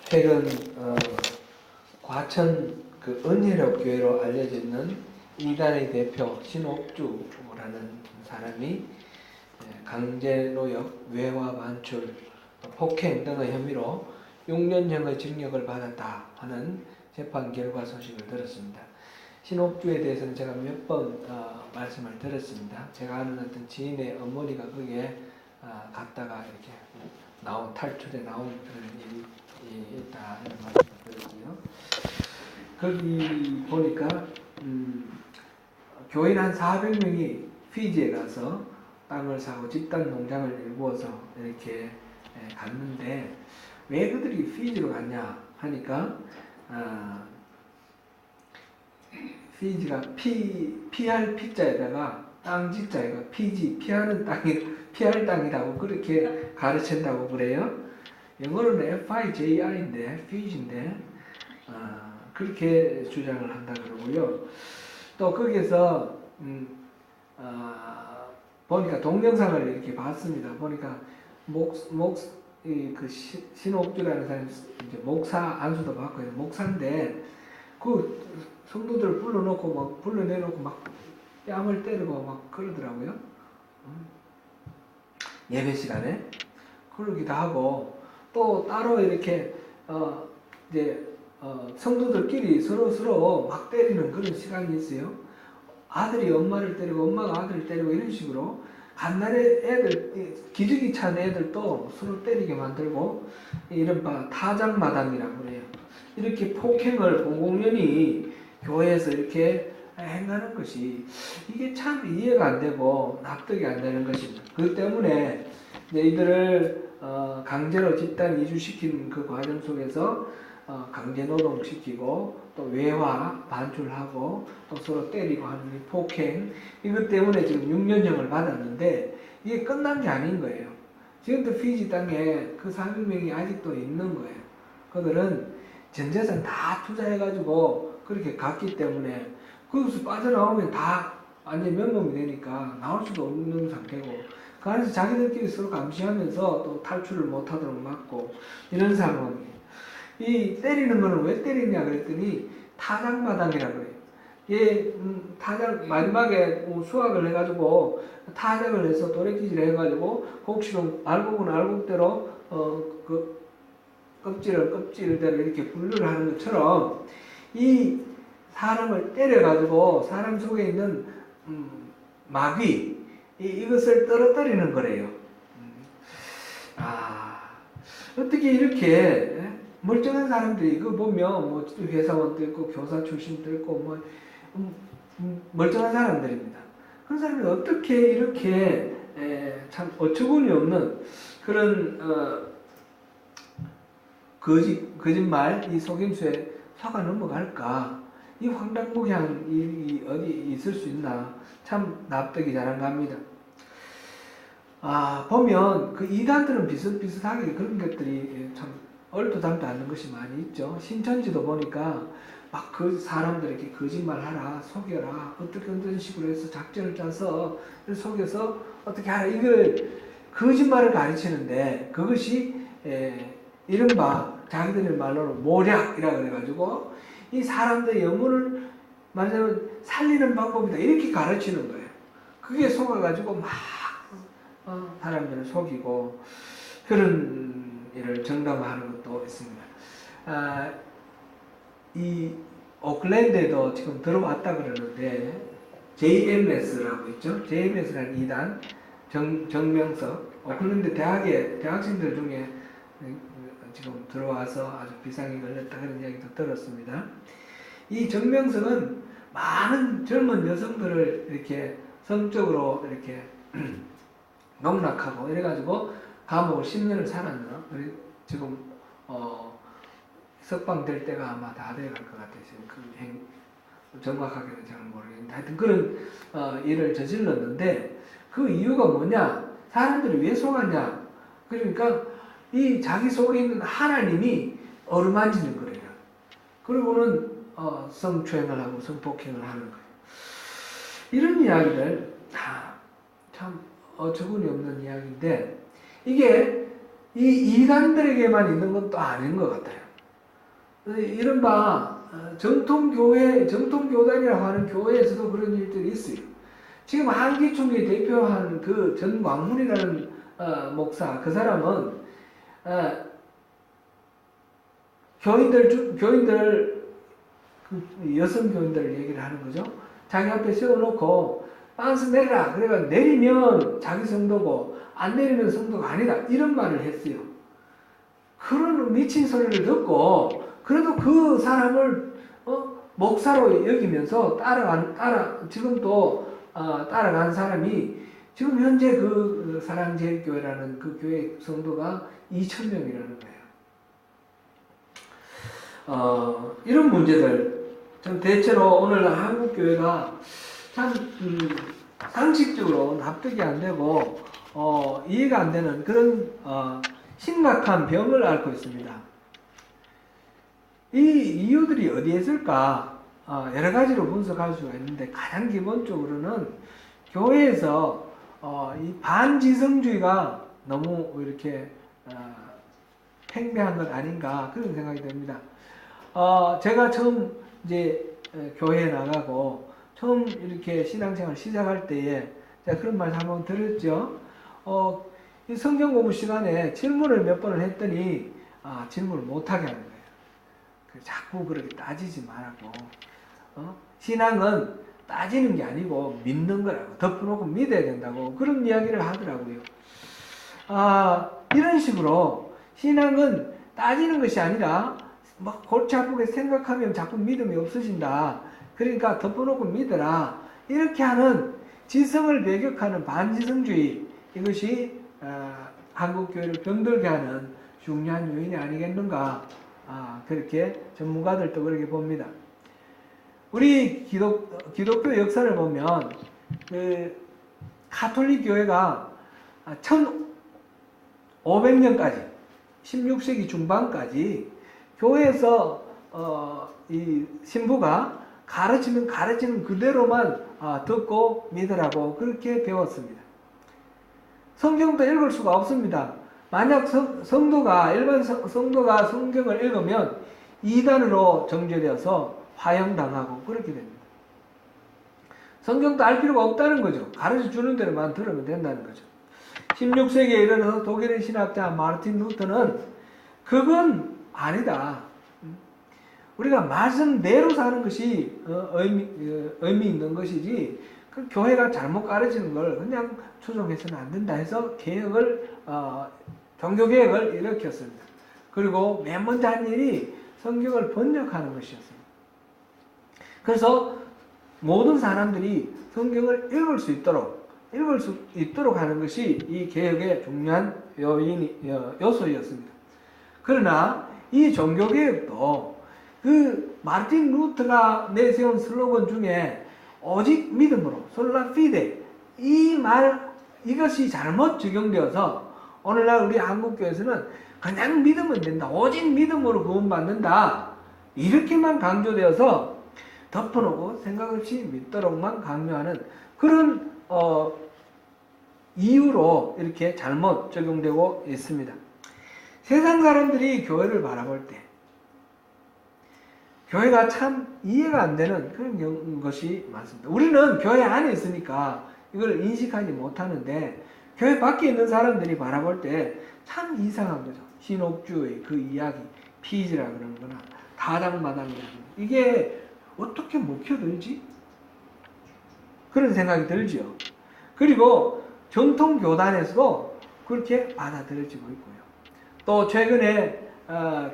최근 과천 그 은혜롭 교회로 알려져 있는 이단의 대표 신옥주라는 사람이 강제노역, 외화 반출, 폭행 등의 혐의로 6년형의 징역을 받았다 하는 재판 결과 소식을 들었습니다. 신옥주에 대해서는 제가 몇 번 말씀을 드렸습니다. 제가 아는 어떤 지인의 어머니가 거기에 갔다가 이렇게 탈출해 나온 그런 일이 있다 이런 말씀을 드렸고요. 거기 보니까 교인 한 400명이 피지에 가서 땅을 사고 집단 농장을 일구어서 이렇게 갔는데 왜 그들이 피지로 갔냐 하니까 피지가 피할 피자에다가 땅 지자에가 피지 피하는 땅이라고 그렇게 가르친다고 그래요. 영어로는 FIJI인데 피지인데 그렇게 주장을 한다 그러고요. 또 거기에서 보니까 동영상을 이렇게 봤습니다. 보니까 그 신옥주라는 사람이 이제 목사 안수도 받고 목사인데 그 성도들을 불러놓고 막 불러내놓고 막 뺨을 때리고 막 그러더라고요. 예배 시간에 그러기도 하고 또 따로 이렇게 성도들끼리 서로 막 때리는 그런 시간이 있어요. 아들이 엄마를 때리고 엄마가 아들을 때리고 이런 식으로 간날에 애들 기저귀 찬 애들도 서로 때리게 만들고 이른바 타작마당이라고 그래요. 이렇게 폭행을 공공연히 교회에서 이렇게 행하는 것이 이게 참 이해가 안 되고 납득이 안 되는 것입니다. 그렇기 때문에 이들을 강제로 집단 이주시킨 그 과정 속에서 강제노동시키고 또 외화 반출하고 또 서로 때리고 하는 이 폭행 이것 때문에 지금 6년형을 받았는데 이게 끝난 게 아닌 거예요. 지금도 피지 땅에 그 400명이 아직도 있는 거예요. 그들은 전재산 다 투자해가지고 그렇게 갔기 때문에 거기서 빠져나오면 다 완전 면목이 되니까 나올 수도 없는 상태고 그 안에서 자기들끼리 서로 감시하면서 또 탈출을 못하도록 막고 이런 상황이에요. 이 때리는 거는 왜 때리냐 그랬더니 타작마당이라고 그래요. 얘 타작 마지막에 수학을 해가지고 타작을 해서 도래기질을 해가지고 곡식은 알곡은 알곡대로 그 껍질대로 이렇게 분류를 하는 것처럼 이 사람을 때려가지고 사람 속에 있는 마귀 이것을 떨어뜨리는 거래요. 어떻게 이렇게 멀쩡한 사람들이 그 보면 뭐 회사원도 있고 교사 출신도 있고 뭐 멀쩡한 사람들입니다. 그런 사람이 어떻게 이렇게 참 어처구니 없는 그런 거짓말 이 속임수에 속아 넘어갈까? 이 황당무계한 어디 있을 수 있나? 참 납득이 잘 안 갑니다. 보면 그 이단들은 비슷비슷하게 그런 것들이 참 얼토당토 않는 것이 많이 있죠. 신천지도 보니까 막 그 사람들에게 거짓말하라, 속여라, 어떤 식으로 해서 작전을 짜서 속여서 어떻게 하라 이걸 거짓말을 가르치는데 그것이 이른바 자기들의 말로는 모략이라 그래가지고 이 사람들의 영혼을 말하자면 살리는 방법이다 이렇게 가르치는 거예요. 그게 속아가지고 막 사람들을 속이고 그런 일을 정당화하는 것도 있습니다. 이 오클랜드에도 지금 들어왔다 그러는데 JMS라고 있죠. JMS라는 이단 정명석 오클랜드 대학생들 중에 지금 들어와서 아주 비상이 걸렸다 그런 이야기도 들었습니다. 이 정명석은 많은 젊은 여성들을 이렇게 성적으로 이렇게 농락하고 이래가지고 감옥을 10년을 살았나? 지금 석방 될 때가 아마 다 돼갈 것 같아요. 정확하게는 잘 모르겠는데 하여튼 그런 일을 저질렀는데 그 이유가 뭐냐? 사람들이 왜 속았냐? 그러니까 이 자기 속에 있는 하나님이 어루만지는 거예요. 그리고는 성추행을 하고 성폭행을 하는 거예요. 이런 이야기를 참 어처구니 없는 이야기인데 이게 이 이단들에게만 있는 건 또 아닌 것 같아요. 이른바 정통교회, 정통교단이라고 하는 교회에서도 그런 일들이 있어요. 지금 한기총회 대표하는 그 전광훈이라는 목사, 그 사람은 교인들 여성 교인들을 얘기를 하는 거죠. 자기 앞에 세워놓고 빤스 내리라. 그래가 내리면 자기 성도고 안 내리면 성도가 아니다. 이런 말을 했어요. 그런 미친 소리를 듣고 그래도 그 사람을 목사로 여기면서 지금도 따라간 사람이 지금 현재 그 사랑제일교회라는 그 교회 성도가 2,000명이라는 거예요. 이런 문제들 전 대체로 오늘날 한국 교회가 참 상식적으로 납득이 안 되고 이해가 안 되는 그런 심각한 병을 앓고 있습니다. 이 이유들이 어디에 있을까? 여러 가지로 분석할 수가 있는데 가장 기본적으로는 교회에서 이 반지성주의가 너무 이렇게 팽배한 것 아닌가 그런 생각이 듭니다. 제가 처음 이제 교회에 나가고 처음 이렇게 신앙생활 시작할 때에 제가 그런 말 한번 드렸죠. 이 성경 공부 시간에 질문을 몇 번을 했더니 질문을 못하게 하는 거예요. 자꾸 그렇게 따지지 말라고. 신앙은 따지는 게 아니고 믿는 거라고. 덮어놓고 믿어야 된다고. 그런 이야기를 하더라고요. 이런 식으로 신앙은 따지는 것이 아니라 막 골치 아프게 생각하면 자꾸 믿음이 없어진다. 그러니까 덮어놓고 믿어라. 이렇게 하는 지성을 배격하는 반지성주의, 이것이 한국 교회를 병들게 하는 중요한 요인이 아니겠는가. 그렇게 전문가들도 그렇게 봅니다. 우리 기독교 역사를 보면 그 가톨릭 교회가 1500년까지 16세기 중반까지 교회에서 이 신부가 가르치는 그대로만 듣고 믿으라고 그렇게 배웠습니다. 성경도 읽을 수가 없습니다. 만약 일반 성도가 성경을 읽으면 이단으로 정죄되어서 화형당하고 그렇게 됩니다. 성경도 알 필요가 없다는 거죠. 가르쳐 주는 대로만 들으면 된다는 거죠. 16세기에 일어나서 독일의 신학자 마르틴 루터는 그건 아니다. 우리가 말씀대로 사는 것이 의미 있는 것이지 그 교회가 잘못 가르치는 걸 그냥 추종해서는 안 된다 해서 종교개혁을 일으켰습니다. 그리고 맨 먼저 한 일이 성경을 번역하는 것이었습니다. 그래서 모든 사람들이 성경을 읽을 수 있도록 하는 것이 이 개혁의 중요한 요소였습니다. 그러나 이 종교개혁도 그 마르틴 루터가 내세운 슬로건 중에 오직 믿음으로 솔라 피데 이것이 잘못 적용되어서 오늘날 우리 한국교회에서는 그냥 믿으면 된다. 오직 믿음으로 구원받는다. 이렇게만 강조되어서 덮어놓고 생각 없이 믿도록만 강요하는 그런 이유로 이렇게 잘못 적용되고 있습니다. 세상 사람들이 교회를 바라볼 때 교회가 참 이해가 안 되는 그런 것이 많습니다. 우리는 교회 안에 있으니까 이걸 인식하지 못하는데 교회 밖에 있는 사람들이 바라볼 때 참 이상한 거죠. 신옥주의 그 이야기, 피지라 그러는 거나 다당마당이라는 거. 이게 어떻게 먹혀들지? 그런 생각이 들죠. 그리고 전통교단에서도 그렇게 받아들여지고 있고요. 또 최근에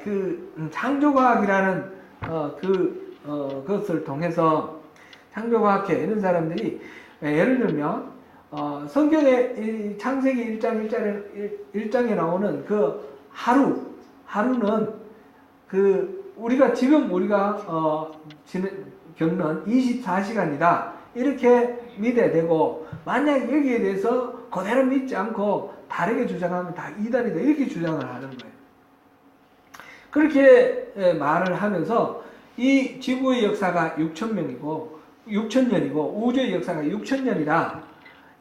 그 창조과학이라는 그것을 통해서 창조과학회 이런 사람들이 예를 들면 성경의 창세기 1장에 나오는 그 하루는 그 우리가 겪는 24시간이다 이렇게 믿어야 되고, 만약 여기에 대해서 그대로 믿지 않고 다르게 주장하면 다 이단이다 이렇게 주장을 하는 거예요. 그렇게 말을 하면서 이 지구의 역사가 6,000년이고 우주의 역사가 6,000년이다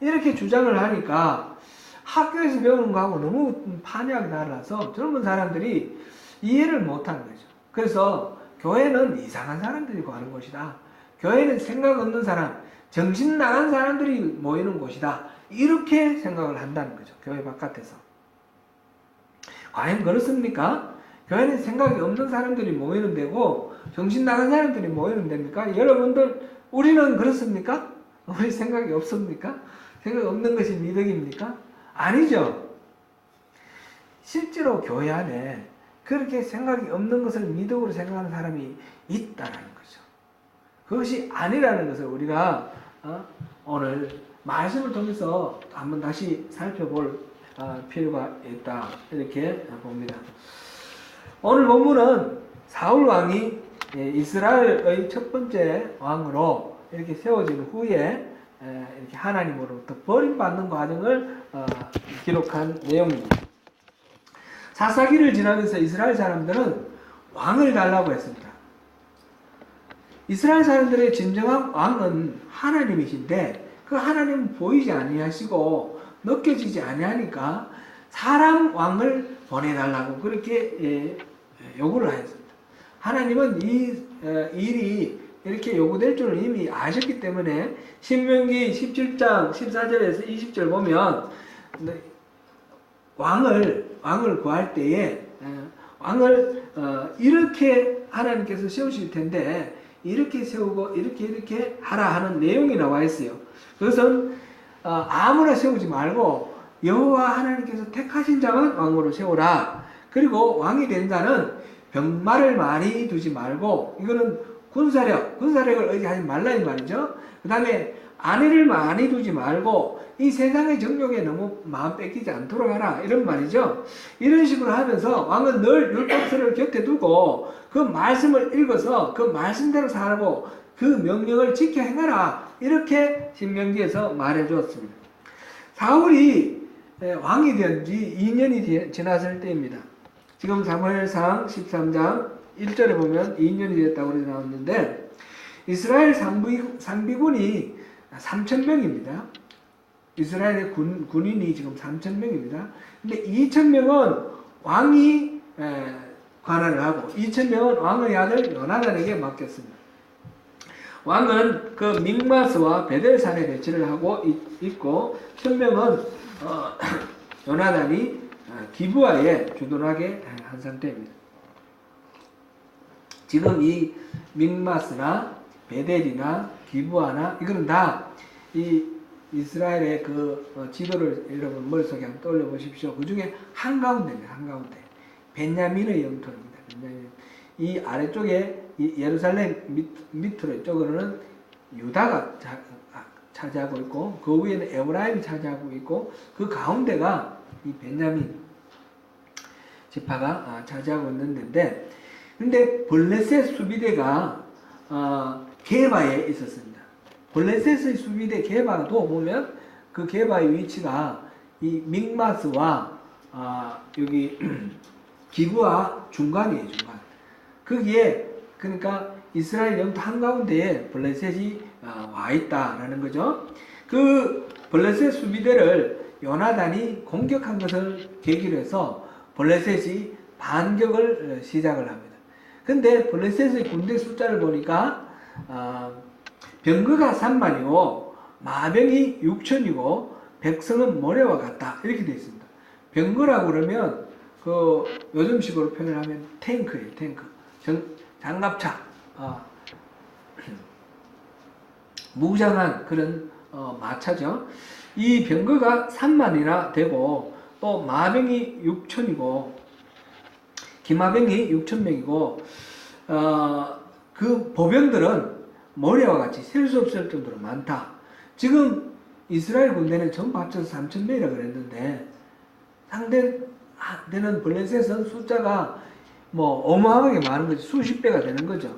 이렇게 주장을 하니까 학교에서 배우는 거하고 너무 판이하게 달라서 젊은 사람들이 이해를 못하는 거죠. 그래서 교회는 이상한 사람들이 가는 곳이다. 교회는 생각 없는 사람, 정신 나간 사람들이 모이는 곳이다. 이렇게 생각을 한다는 거죠. 교회 바깥에서. 과연 그렇습니까? 교회는 생각이 없는 사람들이 모이는 데고 정신 나간 사람들이 모이는 데입니까? 여러분들, 우리는 그렇습니까? 우리 생각이 없습니까? 생각 없는 것이 미덕입니까? 아니죠. 실제로 교회 안에 그렇게 생각이 없는 것을 미덕으로 생각하는 사람이 있다는 거죠. 그것이 아니라는 것을 우리가 오늘 말씀을 통해서 한번 다시 살펴볼 필요가 있다, 이렇게 봅니다. 오늘 본문은 사울 왕이 이스라엘의 첫 번째 왕으로 이렇게 세워진 후에 이렇게 하나님으로부터 버림받는 과정을 기록한 내용입니다. 사사기를 지나면서 이스라엘 사람들은 왕을 달라고 했습니다. 이스라엘 사람들의 진정한 왕은 하나님이신데 그 하나님은 보이지 아니하시고 느껴지지 아니하니까 사람 왕을 보내달라고 그렇게 요구를 하였습니다. 하나님은 이 일이 이렇게 요구될 줄을 이미 아셨기 때문에 신명기 17장 14절에서 20절 보면 왕을 구할 때에 왕을 이렇게 하나님께서 세우실 텐데 이렇게 세우고 이렇게 하라 하는 내용이 나와 있어요. 그것은 아무나 세우지 말고 여호와 하나님께서 택하신 자만 왕으로 세우라. 그리고 왕이 된 자는 병마를 많이 두지 말고, 이거는 군사력을 의지하지 말라 이 말이죠. 그 다음에 아내를 많이 두지 말고 이 세상의 정욕에 너무 마음 뺏기지 않도록 하라, 이런 말이죠. 이런 식으로 하면서 왕은 늘 율법서를 곁에 두고 그 말씀을 읽어서 그 말씀대로 살고 그 명령을 지켜 행하라, 이렇게 신명기에서 말해 주었습니다. 사울이 왕이 된 지 2년이 지났을 때입니다. 지금 사무엘상 13장 1절에 보면 2년이 됐다고 그렇게 나왔는데 이스라엘 상비군이 3,000명입니다. 이스라엘의 군인이 지금 3,000명입니다. 근데 2,000명은 왕이 관할을 하고 2,000명은 왕의 아들 요나단에게 맡겼습니다. 왕은 그 믹마스와 베델산에 배치를 하고 있고 1,000명은 요나단이 기브아에 주둔하게 한 상태입니다. 지금 이 믹마스나 베델이나 기브아나 이거는 다 이 이스라엘의 그 지도를 여러분 머릿속에 한번 떠올려 보십시오. 그 중에 한가운데입니다. 한가운데. 베냐민의 영토입니다. 베냐민. 이 아래쪽에 이 예루살렘 밑으로 쪽으로는 유다가 차지하고 있고 그 위에는 에브라임이 차지하고 있고 그 가운데가 이 베냐민 지파가 차지하고 있는 데인데, 근데 블레셋 수비대가 게바에 있었습니다. 블레셋의 수비대 게바도 보면 그 게바의 위치가 이 믹마스와 여기 기브아 중간이에요. 중간. 거기에 그러니까 이스라엘 영토 한가운데에 블레셋이 와 있다라는 거죠. 그 블레셋 수비대를 요나단이 공격한 것을 계기로 해서 블레셋이 반격을 시작을 합니다. 근데 블레셋의 군대 숫자를 보니까 병거가 3만이고 마병이 6천이고 백성은 모래와 같다, 이렇게 되어 있습니다. 병거라고 그러면 그 요즘식으로 표현하면 탱크예요. 탱크. 장갑차. 무장한 그런 마차죠. 이 병거가 3만이나 되고 또 마병이 6천이고 기마병이 6천명이고 그 보병들은 머리와 같이 셀 수 없을 정도로 많다. 지금 이스라엘 군대는 전부 합쳐서 3,000명이라고 그랬는데 상대되는 블레셋은 숫자가 뭐 어마어마하게 많은 거죠. 수십 배가 되는 거죠.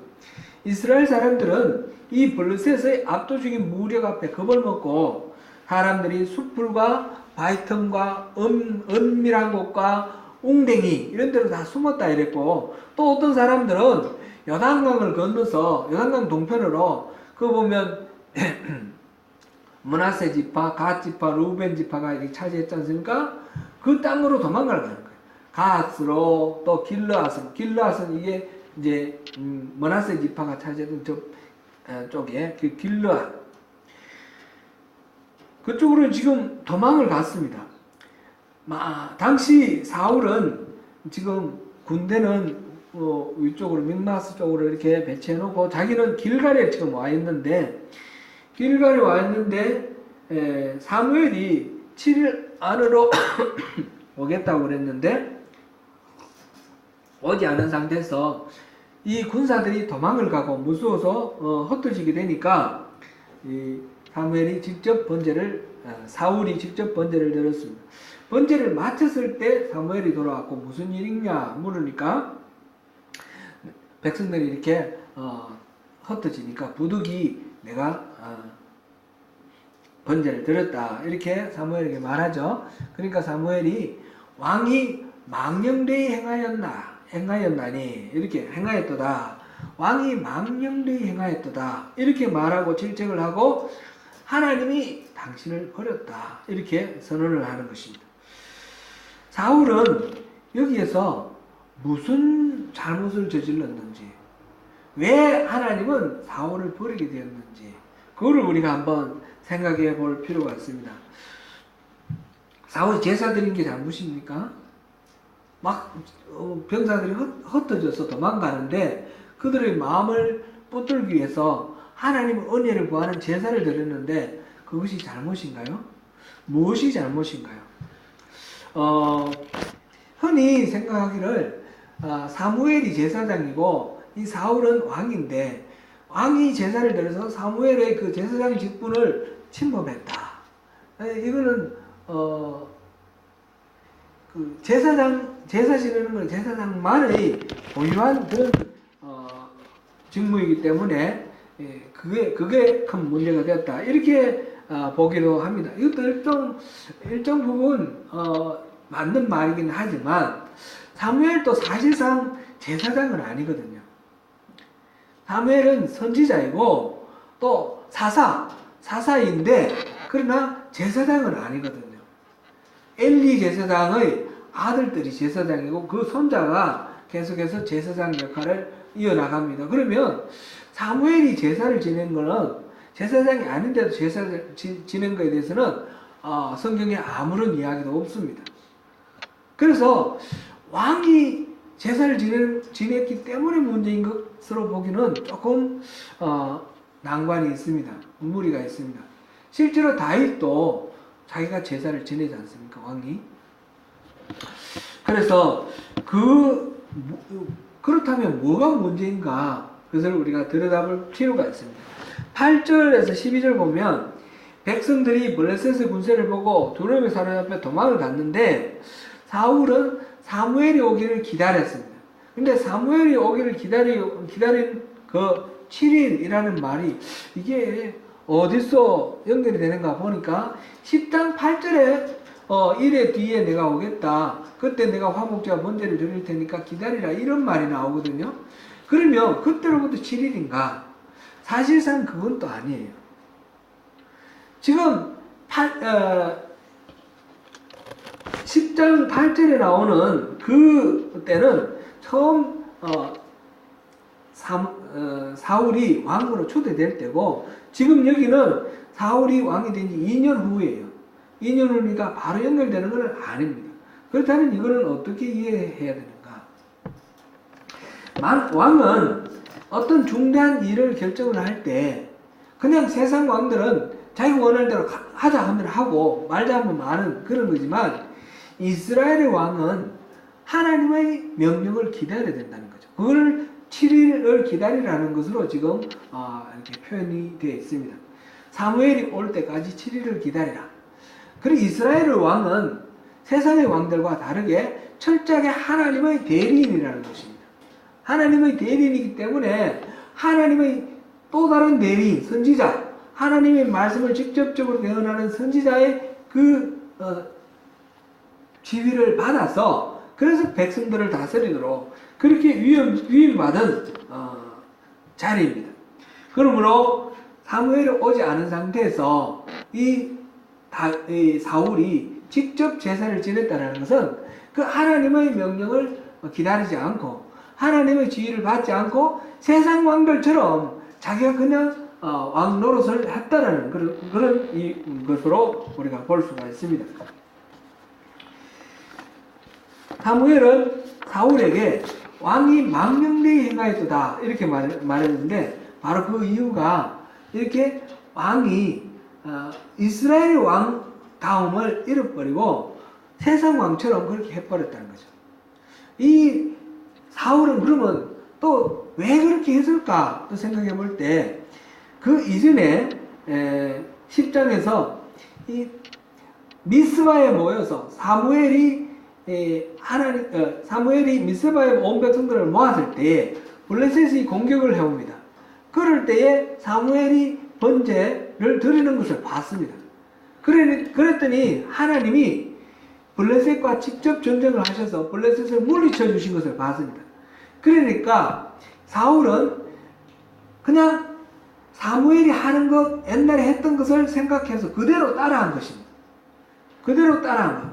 이스라엘 사람들은 이 블레셋의 압도적인 무력 앞에 겁을 먹고 사람들이 숲풀과 바위틈과 은밀한 곳과 웅댕이 이런 데로 다 숨었다 이랬고, 또 어떤 사람들은 요단강을 건너서 요단강 동편으로 그 보면 므낫세 지파, 갓 지파, 루벤 지파가 이렇게 차지했지 않습니까? 그 땅으로 도망가는 거예요. 가스로 또 길르앗은 이게 이제 므낫세 지파가 차지했던 쪽에 그 길르앗 그쪽으로 지금 도망을 갔습니다. 당시 사울은 지금 군대는 위쪽으로 mik마스 쪽으로 이렇게 배치해 놓고 자기는 길갈에 지금 와 있는데 사무엘이 7일 안으로 오겠다고 그랬는데 오지 않은 상태에서 이 군사들이 도망을 가고 무서워서 흩어지게 되니까 이 사무엘이 직접 사울이 직접 번제를 드렸습니다. 번제를 마쳤을 때 사무엘이 돌아왔고 무슨 일이냐 물으니까 백성들이 이렇게 흩어지니까 부득이 내가 번제를 드렸다 이렇게 사무엘에게 말하죠. 그러니까 사무엘이 왕이 망령되이 행하였나니 이렇게 행하였도다. 왕이 망령되이 행하였도다 이렇게 말하고 질책을 하고 하나님이 당신을 버렸다 이렇게 선언을 하는 것입니다. 사울은 여기에서 무슨 잘못을 저질렀는지 왜 하나님은 사울을 버리게 되었는지 그거를 우리가 한번 생각해 볼 필요가 있습니다. 사울이 제사 드린 게 잘못입니까? 병사들이 흩어져서 도망가는데 그들의 마음을 붙들기 위해서 하나님의 은혜를 구하는 제사를 드렸는데 그것이 잘못인가요? 무엇이 잘못인가요? 흔히 생각하기를 사무엘이 제사장이고 이 사울은 왕인데 왕이 제사를 드려서 사무엘의 그 제사장 직분을 침범했다. 이거는 그 제사 지내는 건 제사장만의 고유한 그런 직무이기 때문에 그게 큰 문제가 되었다. 이렇게 보기도 합니다. 이것도 일정 부분 맞는 말이긴 하지만 사무엘도 사실상 제사장은 아니거든요. 사무엘은 선지자이고 또 사사인데 그러나 제사장은 아니거든요. 엘리 제사장의 아들들이 제사장이고 그 손자가 계속해서 제사장 역할을 이어나갑니다. 그러면 사무엘이 제사를 지낸 거는 제사장이 아닌데도 제사를 지낸 것에 대해서는 성경에 아무런 이야기도 없습니다. 그래서 왕이 제사를 지냈기 때문에 문제인 것으로 보기는 조금 난관이 있습니다. 무리가 있습니다. 실제로 다윗도 자기가 제사를 지내지 않습니까? 왕이. 그래서 그렇다면 뭐가 문제인가? 그것을 우리가 들여다볼 필요가 있습니다. 8절에서 12절 보면 백성들이 블레셋의 군세를 보고 두려움에 사로잡혀 도망을 갔는데 사울은 사무엘이 오기를 기다렸습니다. 근데 사무엘이 오기를 기다린 그 7일이라는 말이 이게 어디서 연결이 되는가 보니까 10장 8절에 이래 뒤에 내가 오겠다. 그때 내가 화목제와 번제를 드릴 테니까 기다리라. 이런 말이 나오거든요. 그러면 그때로부터 7일인가? 사실상 그건 또 아니에요. 지금 10장 8절에 나오는 그때는 처음 사울이 왕으로 초대될 때고 지금 여기는 사울이 왕이 된 지 2년 후예요. 2년 후니까 바로 연결되는 건 아닙니다. 그렇다면 이거는 어떻게 이해해야 되는가? 왕은 어떤 중대한 일을 결정을 할 때 그냥 세상 왕들은 자기 원하는 대로 하자 하면 하고 말자 하면 마는 그런 거지만 이스라엘의 왕은 하나님의 명령을 기다려야 된다는 거죠. 그걸 7일을 기다리라는 것으로 지금 이렇게 표현이 되어 있습니다. 사무엘이 올 때까지 7일을 기다리라. 그리고 이스라엘의 왕은 세상의 왕들과 다르게 철저하게 하나님의 대리인이라는 것입니다. 하나님의 대리인이기 때문에 하나님의 또 다른 대리인, 선지자, 하나님의 말씀을 직접적으로 대언하는 선지자의 그 지위를 받아서 그래서 백성들을 다스리도록 그렇게 위임받은 자리입니다. 그러므로 사무엘이 오지 않은 상태에서 이 사울이 직접 제사를 지냈다는 것은 그 하나님의 명령을 기다리지 않고 하나님의 지위를 받지 않고 세상 왕들처럼 자기가 그냥 왕 노릇을 했다라는 그런 것으로 우리가 볼 수가 있습니다. 사무엘은 사울에게 왕이 망령되이 행하였도다 이렇게 말했는데 바로 그 이유가 이렇게 왕이 이스라엘 왕 다음을 잃어버리고 세상 왕처럼 그렇게 해버렸다는 거죠. 이 사울은 그러면 또 왜 그렇게 했을까 또 생각해 볼 때 그 이전에 10장에서 이 미스바에 모여서 사무엘이 미스바에 온 백성들을 모았을 때에 블레셋이 공격을 해옵니다. 그럴 때에 사무엘이 번제를 드리는 것을 봤습니다. 그랬더니 하나님이 블레셋과 직접 전쟁을 하셔서 블레셋을 물리쳐 주신 것을 봤습니다. 그러니까 사울은 그냥 사무엘이 하는 것, 옛날에 했던 것을 생각해서 그대로 따라한 것입니다. 그대로 따라한 것.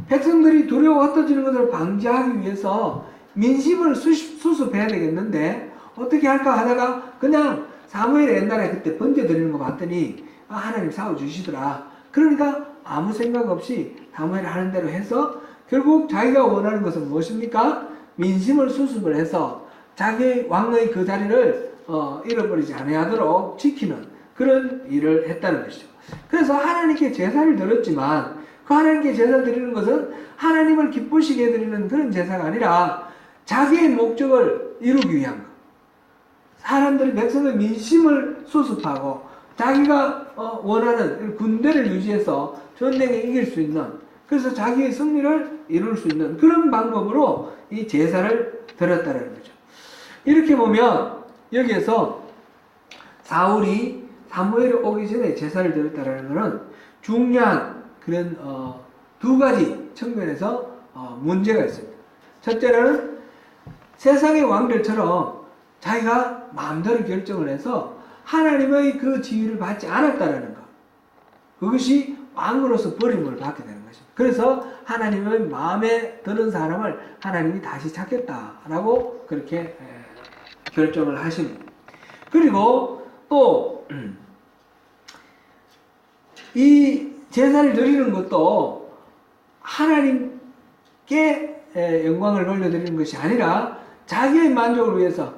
백성들이 두려워 흩어지는 것을 방지하기 위해서 민심을 수습해야 되겠는데 어떻게 할까 하다가 그냥 사무엘이 옛날에 그때 번제 드리는 거 봤더니 하나님 싸워주시더라. 그러니까 아무 생각 없이 사무엘이 하는 대로 해서 결국 자기가 원하는 것은 무엇입니까? 민심을 수습을 해서 자기 왕의 그 자리를 잃어버리지 아니하도록 지키는 그런 일을 했다는 것이죠. 그래서 하나님께 제사를 드렸지만 그 하나님께 제사 드리는 것은 하나님을 기쁘시게 드리는 그런 제사가 아니라 자기의 목적을 이루기 위한 것. 사람들이 백성의 민심을 수습하고 자기가 원하는 군대를 유지해서 전쟁에 이길 수 있는, 그래서 자기의 승리를 이룰 수 있는 그런 방법으로 이 제사를 드렸다는 거죠. 이렇게 보면 여기에서 사울이 사무엘이 오기 전에 제사를 드렸다는 것은 중요한 그런 두 가지 측면에서 문제가 있습니다. 첫째는 세상의 왕들처럼 자기가 마음대로 결정을 해서 하나님의 그 지위를 받지 않았다는 것. 그것이 왕으로서 버림을 받게 되는 것입니다. 그래서 하나님의 마음에 드는 사람을 하나님이 다시 찾겠다라고 그렇게 결정을 하십니다. 그리고 또 이 제사를 드리는 것도 하나님께 영광을 돌려드리는 것이 아니라 자기의 만족을 위해서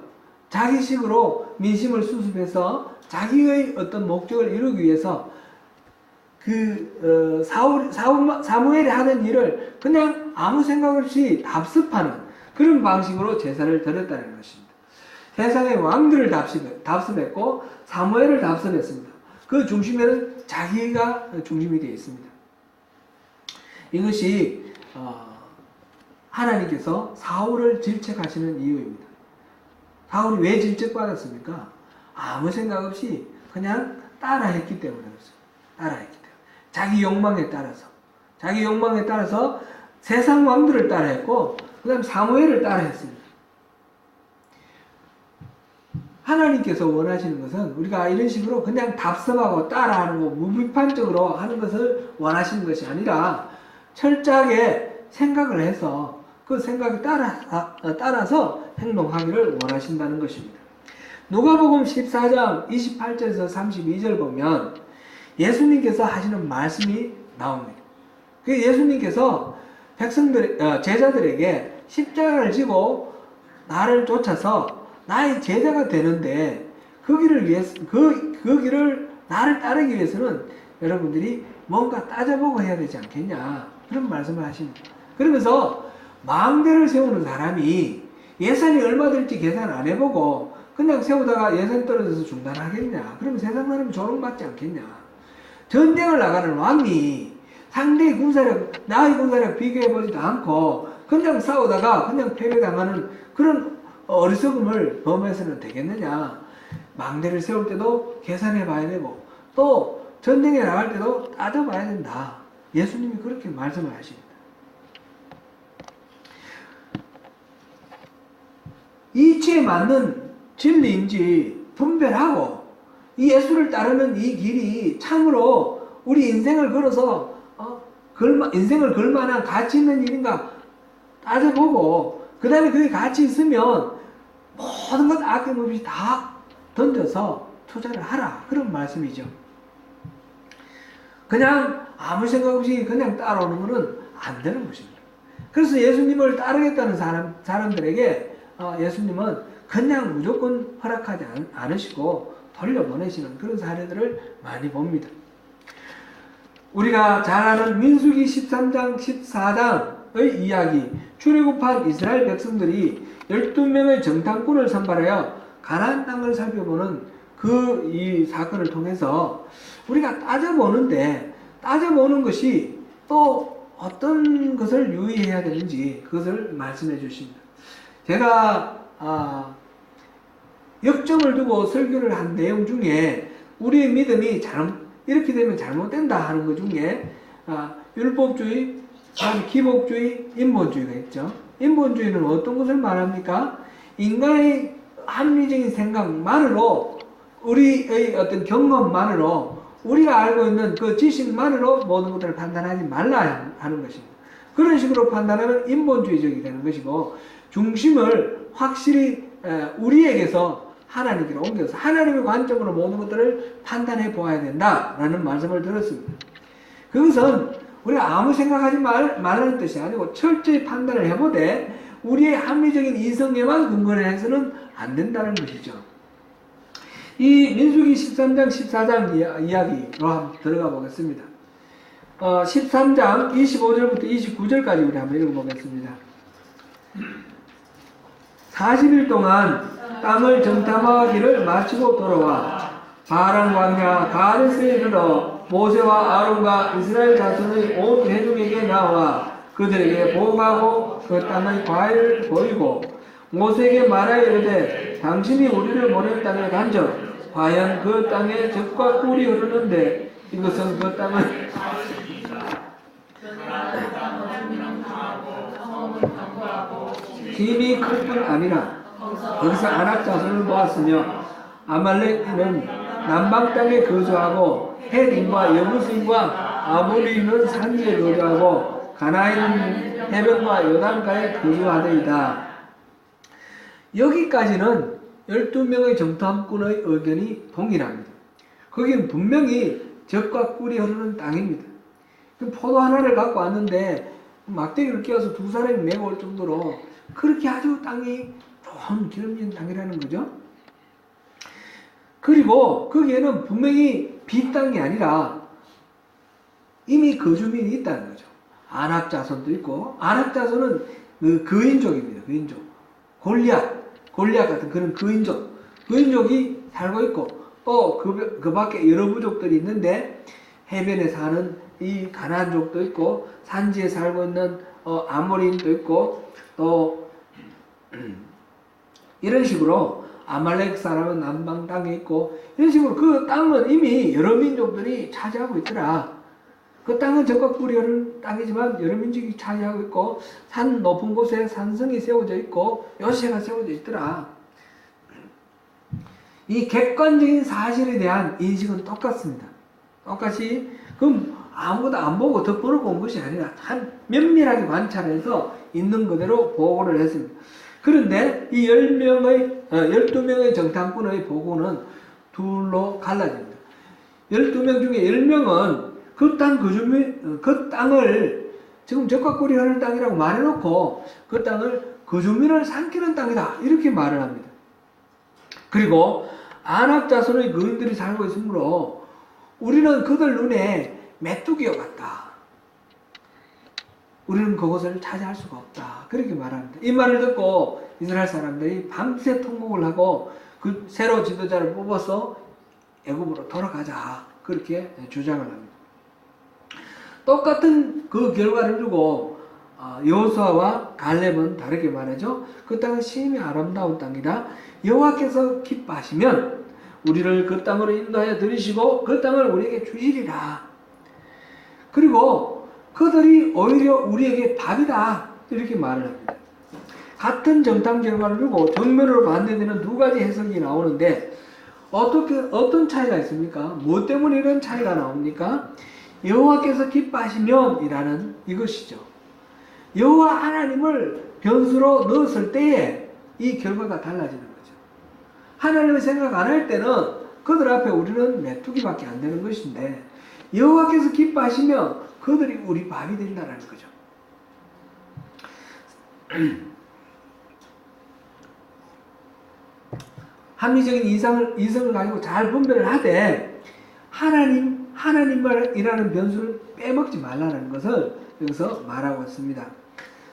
자기식으로 민심을 수습해서 자기의 어떤 목적을 이루기 위해서 사무엘이 하는 일을 그냥 아무 생각 없이 답습하는 그런 방식으로 제사를 드렸다는 것입니다. 세상의 왕들을 답습했고 사무엘을 답습했습니다. 그 중심에는 자기가 중심이 되어 있습니다. 이것이 하나님께서 사울을 질책하시는 이유입니다. 사울이 왜 질책받았습니까? 아무 생각 없이 그냥 따라했기 때문에 그렇습니다. 따라했기 때문에. 자기 욕망에 따라서 세상 왕들을 따라했고 그 다음 사무엘을 따라했습니다. 하나님께서 원하시는 것은 우리가 이런 식으로 그냥 답습하고 따라하는 거, 무비판적으로 하는 것을 원하시는 것이 아니라 철저하게 생각을 해서 그 생각에 따라서 행동하기를 원하신다는 것입니다. 누가복음 14장 28절에서 32절 보면 예수님께서 하시는 말씀이 나옵니다. 그 예수님께서 제자들에게 십자가를 지고 나를 쫓아서 나의 제자가 되는데 그 길을 나를 따르기 위해서는 여러분들이 뭔가 따져보고 해야 되지 않겠냐 그런 말씀을 하십니다. 그러면서 망대를 세우는 사람이 예산이 얼마 들지 계산 안 해보고 그냥 세우다가 예산 떨어져서 중단하겠냐? 그러면 세상 사람이 조롱받지 않겠냐? 전쟁을 나가는 왕이 상대의 군사력, 나의 군사력 비교해보지도 않고 그냥 싸우다가 그냥 패배당하는 그런 어리석음을 범해서는 되겠느냐? 망대를 세울 때도 계산해 봐야 되고 또 전쟁에 나갈 때도 따져봐야 된다. 예수님이 그렇게 말씀을 하십니다. 이치에 맞는 진리인지 분별하고 이 예수를 따르는 이 길이 참으로 우리 인생을 걸어서 인생을 걸만한 가치 있는 일인가 따져보고, 그 다음에 그게 가치 있으면 모든 것 아낌없이 다 던져서 투자를 하라. 그런 말씀이죠. 그냥 아무 생각 없이 그냥 따라오는 것은 안 되는 것입니다. 그래서 예수님을 따르겠다는 사람들에게 예수님은 그냥 무조건 허락하지 않으시고 돌려보내시는 그런 사례들을 많이 봅니다. 우리가 잘 아는 민수기 13장, 14장의 이야기, 출애굽한 이스라엘 백성들이 12명의 정탐꾼을 선발하여 가나안 땅을 살펴보는 이 사건을 통해서 우리가 따져보는 것이 또 어떤 것을 유의해야 되는지 그것을 말씀해 주십니다. 제가 역점을 두고 설교를 한 내용 중에 우리의 믿음이 이렇게 되면 잘못된다 하는 것 중에 율법주의, 기복주의, 인본주의가 있죠. 인본주의는 어떤 것을 말합니까? 인간의 합리적인 생각만으로, 우리의 어떤 경험만으로, 우리가 알고 있는 그 지식만으로 모든 것들을 판단하지 말라 하는 것입니다. 그런 식으로 판단하면 인본주의적이 되는 것이고, 중심을 확실히 우리에게서 하나님께로 옮겨서 하나님의 관점으로 모든 것들을 판단해 보아야 된다라는 말씀을 들었습니다. 그것은 우리가 아무 생각하지 말라는 뜻이 아니고 철저히 판단을 해보되 우리의 합리적인 이성에만 근거를 해서는 안 된다는 것이죠. 이 민수기 13장, 14장 이야기로 한번 들어가 보겠습니다. 13장 25절부터 29절까지 우리 한번 읽어보겠습니다. 40일 동안 땅을 정탐하기를 마치고 돌아와 바란 광야 가데스에 이르러 모세와 아론과 이스라엘 자손의 온 회중에게 나와 그들에게 보고하고 그 땅의 과일을 보이고 모세에게 말하여 이르되 당신이 우리를 보낸 땅에 간적 과연 그 땅에 젖과 꿀이 흐르는데 이것은 그 땅을 힘이 클 뿐 아니라 거기서 아낙 자손을 보았으며 아말렉인은 남방 땅에 거주하고 헷인과 여부스인과 아모리인은 산지에 거주하고 가나안인은 해변과 요단가에 거주하더이다. 여기까지는 12명의 정탐꾼의 의견이 동일합니다. 거기는 분명히 젖과 꿀이 흐르는 땅입니다. 포도 하나를 갖고 왔는데 막대기를 끼워서 두 사람이 메고 올 정도로 그렇게 아주 땅이 좋은 기름진 땅이라는 거죠. 그리고 거기에는 분명히 빈 땅이 아니라 이미 거주민이 있다는 거죠. 아낙 자손도 있고, 아낙 자손은 그인족입니다. 그인족. 골리앗 같은 그런 그인족이 살고 있고, 또 그 밖에 여러 부족들이 있는데 해변에 사는 이 가나안족도 있고, 산지에 살고 있는 아모리인도 있고, 또 이런 식으로 아말렉 사람은 남방 땅에 있고, 이런 식으로 그 땅은 이미 여러 민족들이 차지하고 있더라. 그 땅은 젖과 꿀이 흐르는 땅이지만 여러 민족이 차지하고 있고, 산 높은 곳에 산성이 세워져 있고 요새가 세워져 있더라. 이 객관적인 사실에 대한 인식은 똑같습니다. 똑같이 그럼 아무것도 안 보고 덮어놓고 온 것이 아니라 참 면밀하게 관찰해서 있는 그대로 보고를 했습니다. 그런데 이 12명의 정탐꾼의 보고는 둘로 갈라집니다. 12명 중에 10명은 그 땅을 지금 젖과 꿀이 흐르는 땅이라고 말해놓고 그 땅을 거주민을 삼키는 땅이다 이렇게 말을 합니다. 그리고 아낙 자손의 거인들이 살고 있으므로 우리는 그들 눈에 메뚜기와 같다. 우리는 그것을 차지할 수가 없다. 그렇게 말합니다. 이 말을 듣고 이스라엘 사람들이 밤새 통곡을 하고 그 새로 지도자를 뽑아서 애굽으로 돌아가자. 그렇게 주장을 합니다. 똑같은 그 결과를 두고 여호수아와 갈렙은 다르게 말하죠. 그 땅은 심히 아름다운 땅이다. 여호와께서 기뻐하시면 우리를 그 땅으로 인도하여 들이시고 그 땅을 우리에게 주시리라. 그리고 그들이 오히려 우리에게 밥이다. 이렇게 말을 합니다. 같은 정탐 결과를 두고 정면으로 반대되는 두 가지 해석이 나오는데 어떤 차이가 있습니까? 뭐 때문에 이런 차이가 나옵니까? 여호와께서 기뻐하시면이라는 이것이죠. 여호와 하나님을 변수로 넣었을 때에 이 결과가 달라지는 거죠. 하나님을 생각 안 할 때는 그들 앞에 우리는 메뚜기밖에 안 되는 것인데, 여호와께서 기뻐하시면 그들이 우리 밥이 된다는 거죠. 합리적인 이성을 가지고 잘 분별을 하되 하나님이라는 변수를 빼먹지 말라는 것을 여기서 말하고 있습니다.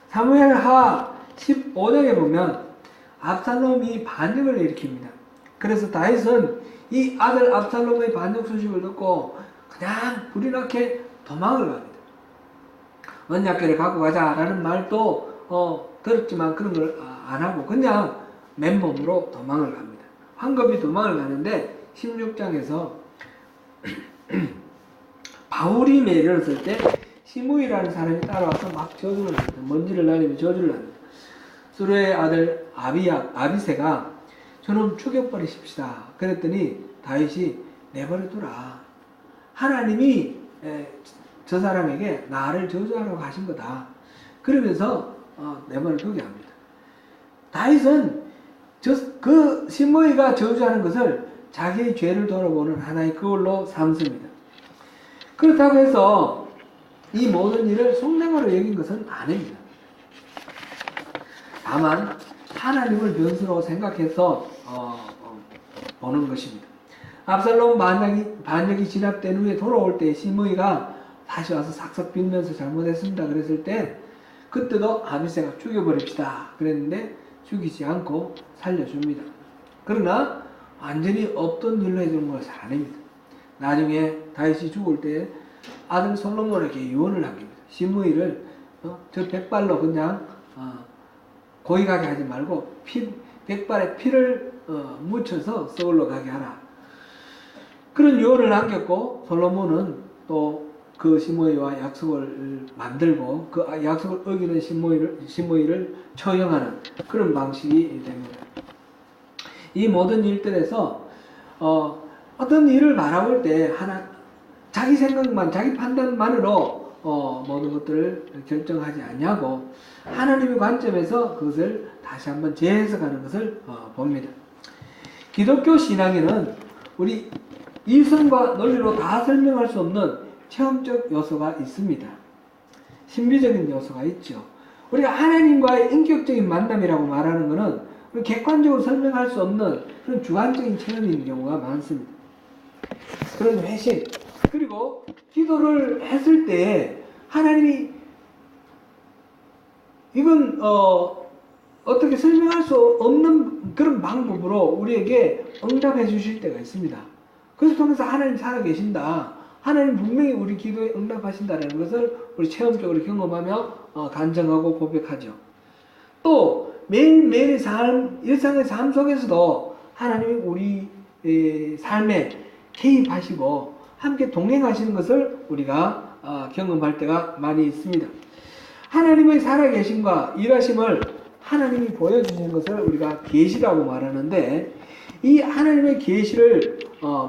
사무엘하 15장에 보면 압살롬이 반역을 일으킵니다. 그래서 다윗은 이 아들 압살롬의 반역 소식을 듣고 그냥 불이 나게 도망을 갑니다. 언약궤를 갖고 가자라는 말도 들었지만 그런 걸 안 하고 그냥 맨몸으로 도망을 갑니다. 황급히 도망을 가는데 16장에서 바울이 내렸을 때 시므이라는 사람이 따라와서 막 저주를 합니다. 먼지를 날리며 저주를 합니다. 수르의 아들 아비새가 저놈 죽여버리십시다. 그랬더니 다윗이 내버려두라. 하나님이 저 사람에게 나를 저주하러 가신 거다. 그러면서 내버려두게 합니다. 다윗은 그 시므이가 저주하는 것을 자기의 죄를 돌아보는 하나의 그걸로 삼습니다. 그렇다고 해서 이 모든 일을 속량으로 여긴 것은 아닙니다. 다만 하나님을 변수로 생각해서 보는 것입니다. 압살롬 반역이 진압된 후에 돌아올 때 시므이가 다시 와서 삭삭 빌면서 잘못했습니다. 그랬을 때 그때도 아비새가 죽여버립시다. 그랬는데 죽이지 않고 살려줍니다. 그러나 완전히 없던 일로 해주는 것을 아닙니다. 나중에 다윗이 죽을 때 아들 솔로몬에게 유언을 남깁니다. 시므이를 저 백발로 그냥 고이 가게 하지 말고 백발에 피를 묻혀서 서울로 가게 하라. 그런 유언을 남겼고 솔로몬은 또 그 시므이와 약속을 만들고 그 약속을 어기는 시므이를 처형하는 그런 방식이 됩니다. 이 모든 일들에서 어떤 일을 바라볼 때 자기 생각만, 자기 판단만으로 모든 것들을 결정하지 않냐고 하나님의 관점에서 그것을 다시 한번 재해석하는 것을 봅니다. 기독교 신앙에는 우리 이성과 논리로 다 설명할 수 없는 체험적 요소가 있습니다. 신비적인 요소가 있죠. 우리가 하나님과의 인격적인 만남이라고 말하는 것은 객관적으로 설명할 수 없는 그런 주관적인 체험인 경우가 많습니다. 그런 회심, 그리고 기도를 했을 때 하나님이 이건 어떻게 설명할 수 없는 그런 방법으로 우리에게 응답해 주실 때가 있습니다. 그것을 통해서 하나님 살아계신다. 하나님 분명히 우리 기도에 응답하신다는 것을 우리 체험적으로 경험하며 간증하고 고백하죠. 또 매일매일의 일상의 삶 속에서도 하나님이 우리 삶에 개입하시고 함께 동행하시는 것을 우리가 경험할 때가 많이 있습니다. 하나님의 살아계심과 일하심을 하나님이 보여주시는 것을 우리가 계시라고 말하는데, 이 하나님의 계시를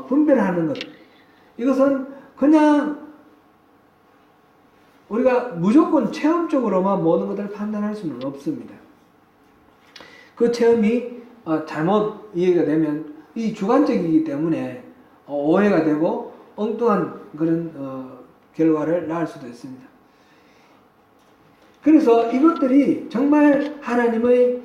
분별하는 것, 이것은 그냥 우리가 무조건 체험적으로만 모든 것을 판단할 수는 없습니다. 그 체험이 잘못 이해가 되면 이 주관적이기 때문에 오해가 되고 엉뚱한 그런 결과를 낳을 수도 있습니다. 그래서 이것들이 정말 하나님의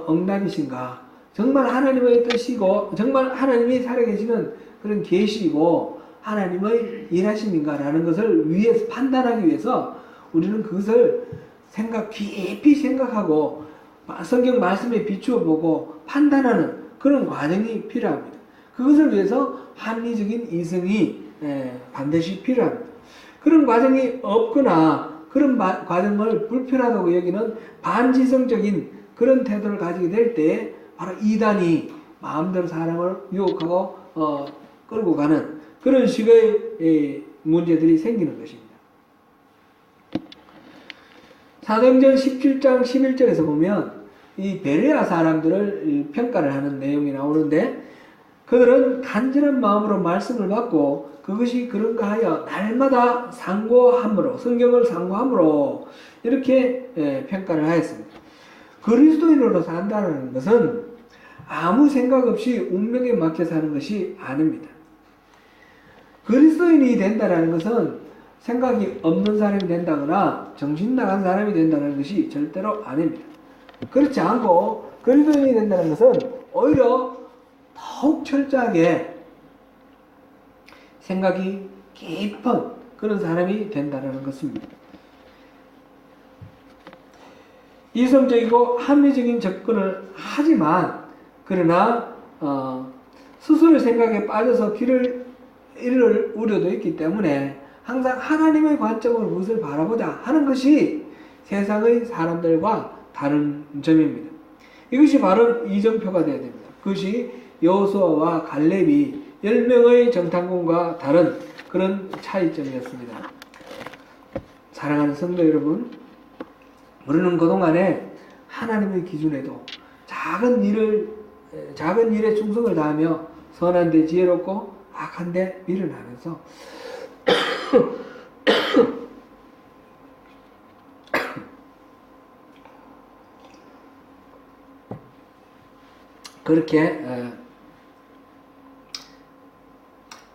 응답이신가, 정말 하나님의 뜻이고 정말 하나님이 살아계시는 그런 계시이고 하나님의 일하심인가라는 것을 위해서 판단하기 위해서 우리는 그것을 깊이 생각하고 성경 말씀에 비추어 보고 판단하는 그런 과정이 필요합니다. 그것을 위해서 합리적인 이성이 반드시 필요합니다. 그런 과정이 없거나 그런 과정을 불편하다고 여기는 반지성적인 그런 태도를 가지게 될 때 바로 이단이 마음대로 사람을 유혹하고 끌고 가는 그런 식의 문제들이 생기는 것입니다. 사도행전 17장 11절에서 보면 이 베레아 사람들을 평가를 하는 내용이 나오는데, 그들은 간절한 마음으로 말씀을 받고 그것이 그런가 하여 날마다 상고함으로 성경을 상고함으로 이렇게 평가를 하였습니다. 그리스도인으로 산다는 것은 아무 생각 없이 운명에 맡겨 사는 것이 아닙니다. 그리스도인이 된다는 것은 생각이 없는 사람이 된다거나 정신 나간 사람이 된다는 것이 절대로 아닙니다. 그렇지 않고 그리스도인이 된다는 것은 오히려 더욱 철저하게 생각이 깊은 그런 사람이 된다는 것입니다. 이성적이고 합리적인 접근을 하지만 그러나 스스로의 생각에 빠져서 길을 잃을 우려도 있기 때문에 항상 하나님의 관점으로 무엇을 바라보자 하는 것이 세상의 사람들과 다른 점입니다. 이것이 바로 이정표가 되어야 됩니다. 그것이 여호수아와 갈렙이 10명의 정탐꾼과 다른 그런 차이점이었습니다. 사랑하는 성도 여러분, 우리는 그동안에 하나님의 기준에도 작은 일에 충성을 다하며 선한 데 지혜롭고 악한 데 미련하면서 그렇게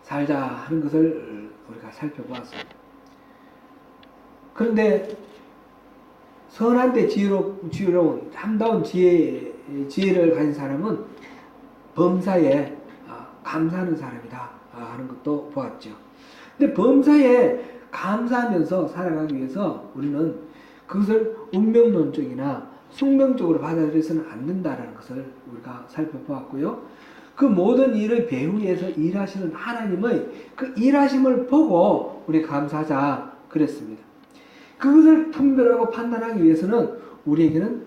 살자 하는 것을 우리가 살펴보았습니다. 그런데 선한데 지혜로운 참다운 지혜를 가진 사람은 범사에 감사하는 사람이다 하는 것도 보았죠. 근데 범사에 감사하면서 살아가기 위해서 우리는 그것을 운명론적이나 숙명적으로 받아들여서는 안 된다는 것을 우리가 살펴보았고요. 그 모든 일을 배후에서 일하시는 하나님의 그 일하심을 보고 우리 감사하자 그랬습니다. 그것을 분별하고 판단하기 위해서는 우리에게는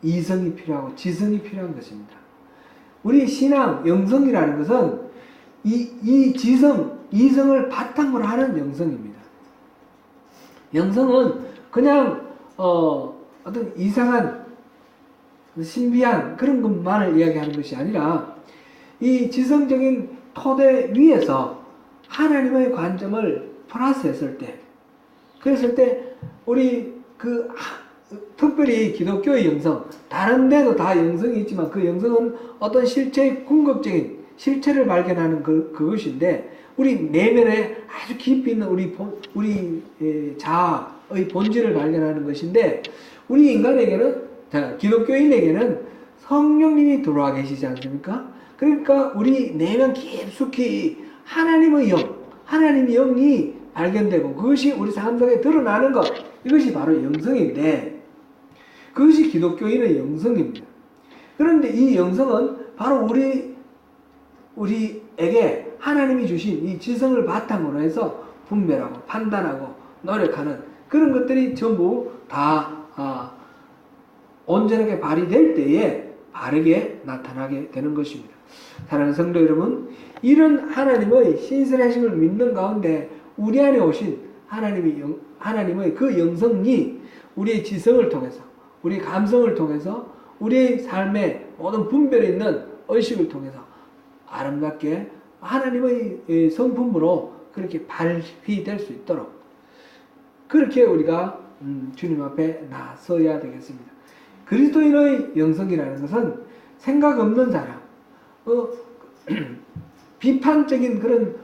이성이 필요하고 지성이 필요한 것입니다. 우리 신앙, 영성이라는 것은 이 지성, 이성을 바탕으로 하는 영성입니다. 영성은 그냥 어떤 이상한 신비한 그런 것만을 이야기하는 것이 아니라 이 지성적인 토대 위에서 하나님의 관점을 플러스했을 때, 그랬을 때 우리 특별히 기독교의 영성, 다른 데도 다 영성이 있지만 그 영성은 어떤 실체의 궁극적인 실체를 발견하는 그것인데, 우리 내면에 아주 깊이 있는 우리 자아의 본질을 발견하는 것인데, 우리 인간에게는, 기독교인에게는 성령님이 들어와 계시지 않습니까? 그러니까 우리 내면 깊숙이 하나님의 영이 발견되고 그것이 우리 삶 속에 드러나는 것, 이것이 바로 영성인데, 그것이 기독교인의 영성입니다. 그런데 이 영성은 바로 우리에게 하나님이 주신 이 지성을 바탕으로 해서 분별하고 판단하고 노력하는 그런 것들이 전부 다 온전하게 발휘될 때에 바르게 나타나게 되는 것입니다. 사랑하는 성도 여러분, 이런 하나님의 신실하심을 믿는 가운데 우리 안에 오신 하나님의 그 영성이 우리의 지성을 통해서, 우리 감성을 통해서, 우리의 삶의 모든 분별에 있는 의식을 통해서 아름답게 하나님의 성품으로 그렇게 발휘될 수 있도록 그렇게 우리가 주님 앞에 나서야 되겠습니다. 그리스도인의 영성이라는 것은 생각 없는 사람, 비판적인 그런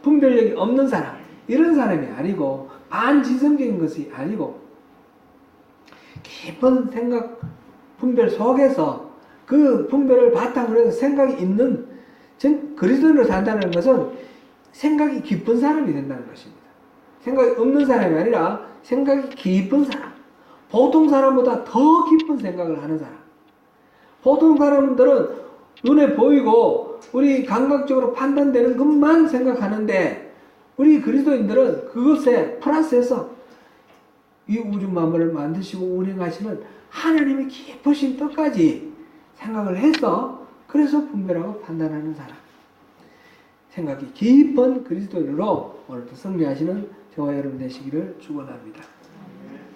분별력이 없는 사람, 이런 사람이 아니고, 반지성적인 것이 아니고 깊은 생각 분별 속에서 그 분별을 바탕으로 해서 생각이 있는 그리스도인으로 산다는 것은 생각이 깊은 사람이 된다는 것입니다. 생각이 없는 사람이 아니라 생각이 깊은 사람, 보통 사람보다 더 깊은 생각을 하는 사람. 보통 사람들은 눈에 보이고 우리 감각적으로 판단되는 것만 생각하는데, 우리 그리스도인들은 그것에 플러스해서 이 우주 만물을 만드시고 운행하시는 하나님의 깊으신 뜻까지 생각을 해서, 그래서 분별하고 판단하는 사람, 생각이 깊은 그리스도인으로 오늘도 승리하시는 저와 여러분 되시기를 축원합니다.